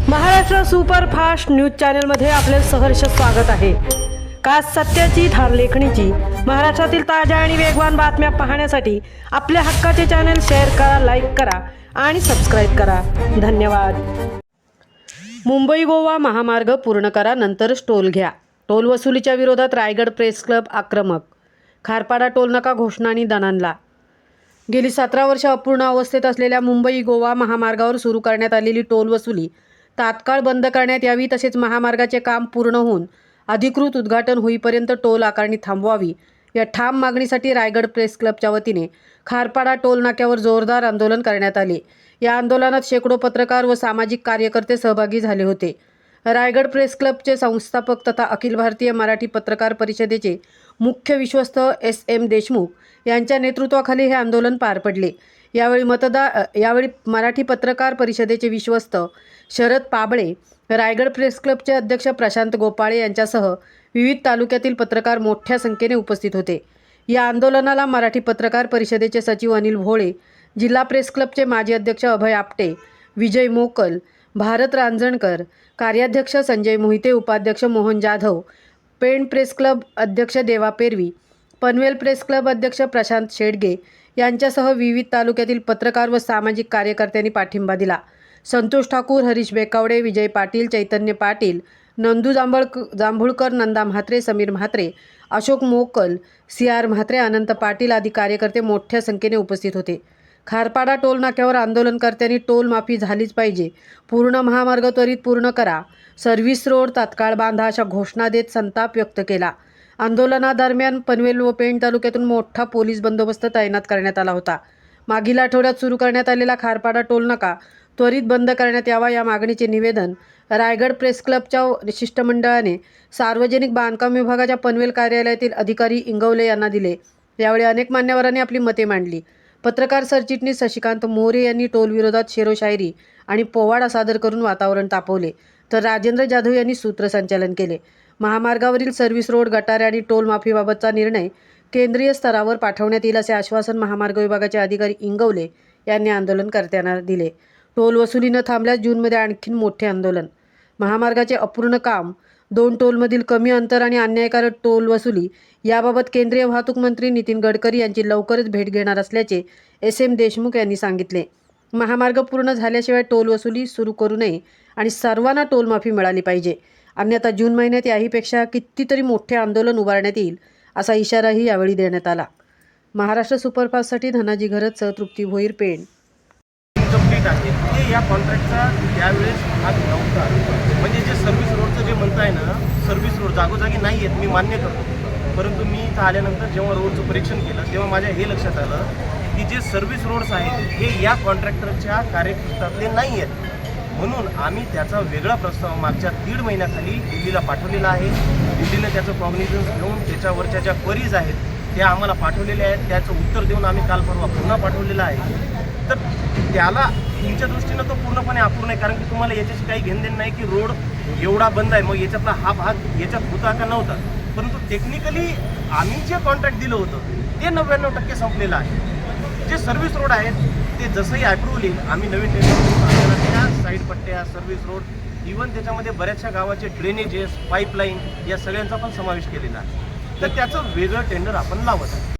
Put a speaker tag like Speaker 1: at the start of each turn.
Speaker 1: Maharashtra superfast news चॅनलमध्ये आपले सहर्ष स्वागत आहे। खास सत्याची थार लेखणीची महाराष्ट्रातील ताज्या आणि वेगवान बातम्या पाहण्यासाठी आपल्या हक्काचे चॅनल शेअर करा, लाईक करा आणि सबस्क्राईब करा। धन्यवाद। मुंबई गोवा महामार्ग पूर्ण करा, नंतरच टोल घ्या। टोल वसुलीच्या विरोधात रायगड प्रेस क्लब आक्रमक। खारपाडा टोलनाका घोषणांनी दणाणला। गेली 17 वर्ष अपूर्ण अवस्थेत असलेल्या मुंबई गोवा महामार्गावर सुरू करण्यात आलेली टोल वसुली तात्काळ बंद करण्यात यावी, तसेच महामार्गाचे काम पूर्ण होऊन अधिकृत उद्घाटन होईपर्यंत टोल आकारणी थांबवावी या ठाम मागणीसाठी रायगड प्रेस क्लबच्या वतीने खारपाडा टोल नाक्यावर जोरदार आंदोलन करण्यात आले। या आंदोलनात शेकडो पत्रकार व सामाजिक कार्यकर्ते सहभागी झाले होते। रायगड प्रेस क्लबचे संस्थापक तथा अखिल भारतीय मराठी पत्रकार परिषदेचे मुख्य विश्वस्त SM देशमुख यांच्या नेतृत्वाखाली हे आंदोलन पार पडले। यावेळी मराठी पत्रकार परिषदेचे विश्वस्त शरद पाबळे, रायगड प्रेस क्लबचे अध्यक्ष प्रशांत गोपाळे यांच्यासह विविध तालुक्यातील पत्रकार मोठ्या संख्येने उपस्थित होते। या आंदोलनाला मराठी पत्रकार परिषदेचे सचिव अनिल भोळे, जिल्हा प्रेस क्लबचे माजी अध्यक्ष अभय आपटे, विजय मोकल, भारत रांजणकर, कार्याध्यक्ष संजय मोहिते, उपाध्यक्ष मोहन जाधव, पेण प्रेस क्लब अध्यक्ष देवा पेरवी, पनवेल प्रेस क्लब अध्यक्ष प्रशांत शेडगे यांच्यासह विविध तालुक्यातील पत्रकार व सामाजिक कार्यकर्त्यांनी पाठिंबा दिला। संतोष ठाकूर, हरीश बेकावडे, विजय पाटील, चैतन्य पाटील, नंदू जांभुळकर, नंदा म्हात्रे, समीर म्हात्रे, अशोक मोकल, CR म्हात्रे, अनंत पाटील आदी कार्यकर्ते मोठ्या संख्येने उपस्थित होते। खारपाडा टोल नाक्यावर आंदोलनकर्त्यांनी टोल माफी झालीच पाहिजे, पूर्ण महामार्ग त्वरित पूर्ण करा, सर्व्हिस रोड तात्काळ बांधा अशा घोषणा देत संताप व्यक्त केला। आंदोलनादरम्यान पनवेल व पेण तालुक्यातून मोठा पोलीस बंदोबस्त तैनात करण्यात आला होता। मागील आठवड्यात सुरू करण्यात आलेला खारपाडा टोल नाका त्वरित बंद करण्यात यावा या मागणीचे निवेदन रायगड प्रेस क्लबच्या शिष्टमंडळाने सार्वजनिक बांधकाम विभागाच्या पनवेल कार्यालयातील अधिकारी इंगवले यांना दिले। यावेळी अनेक मान्यवरांनी आपली मते मांडली। पत्रकार सरचिटणीस शशिकांत मोरे यांनी टोल विरोधात शेरोशायरी आणि पोवाडा सादर करून वातावरण तापवले, तर राजेंद्र जाधव यांनी सूत्रसंचालन केले। महामार्गावरील सर्व्हिस रोड, गटारे आणि टोल माफीबाबतचा निर्णय केंद्रीय स्तरावर पाठवण्यात येईल असे आश्वासन महामार्ग विभागाचे अधिकारी इंगवले यांनी आंदोलनकर्त्यांना दिले। टोल वसुली न थांबल्यास जूनमध्ये आणखी मोठे आंदोलन। महामार्गाचे अपूर्ण काम, 2 टोलमधील कमी अंतर आणि अन्यायकारक टोल वसुली याबाबत केंद्रीय वाहतूक मंत्री नितीन गडकरी यांची लवकरच भेट घेणार असल्याचे SM देशमुख यांनी सांगितले। महामार्ग पूर्ण झाल्याशिवाय टोल वसुली सुरू करू नये आणि सर्वांना टोल माफी मिळाली पाहिजे, अन्यथा जून महिन्यात याहीपेक्षा कितीतरी मोठे आंदोलन उभारण्यात येईल असा इशाराही यावेळी देण्यात आला। महाराष्ट्र सुपरफास्टसाठी धनाजी घरत, तृप्ती भोईर, पेण।
Speaker 2: इनकम्प्लीट आहे ते या कॉन्ट्रॅक्टचा त्यावेळेस भाग नव्हता। म्हणजे जे सर्व्हिस रोडचं जे म्हणताय ना, सर्व्हिस रोड जागोजागी नाही आहेत, मी मान्य करतो, परंतु मी इथं आल्यानंतर जेव्हा रोडचं परीक्षण केलं तेव्हा माझ्या हे लक्षात आलं की जे सर्व्हिस रोड्स आहेत हे या कॉन्ट्रॅक्टरच्या कार्यक्षेत्रातले नाही आहेत। म्हणून आम्ही त्याचा वेगळा प्रस्ताव मागच्या 1.5 महिन्याखाली दिल्लीला पाठवलेला आहे। दिल्लीने त्याचं कॉग्निझन्स घेऊन त्याच्यावरच्या ज्या क्वेरीज आहेत त्या आम्हाला पाठवलेल्या आहेत, त्याचं उत्तर देऊन आम्ही काल परवा पुन्हा पाठवलेलं आहे। तर त्याला तुमच्या दृष्टीनं तो पूर्णपणे अपूर्ण आहे, कारण की तुम्हाला याच्याशी काही घेणदेण नाही की रोड एवढा बंद आहे, मग याच्यातला हा भाग याच्यात होता का नव्हता। परंतु टेक्निकली आम्ही जे कॉन्ट्रॅक्ट दिलं होतं ते 99% संपलेलं आहे। जे सर्व्हिस रोड आहेत ते जसंही अप्रूव्हल येईल आम्ही नवीन त्या साईड पट्ट्या, सर्व्हिस रोड, इव्हन त्याच्यामध्ये बऱ्याचशा गावाचे ड्रेनेजेस, पाईपलाईन या सगळ्यांचा पण समावेश केलेला आहे। तर त्याचं वेगळं टेंडर आपण लावत आहे।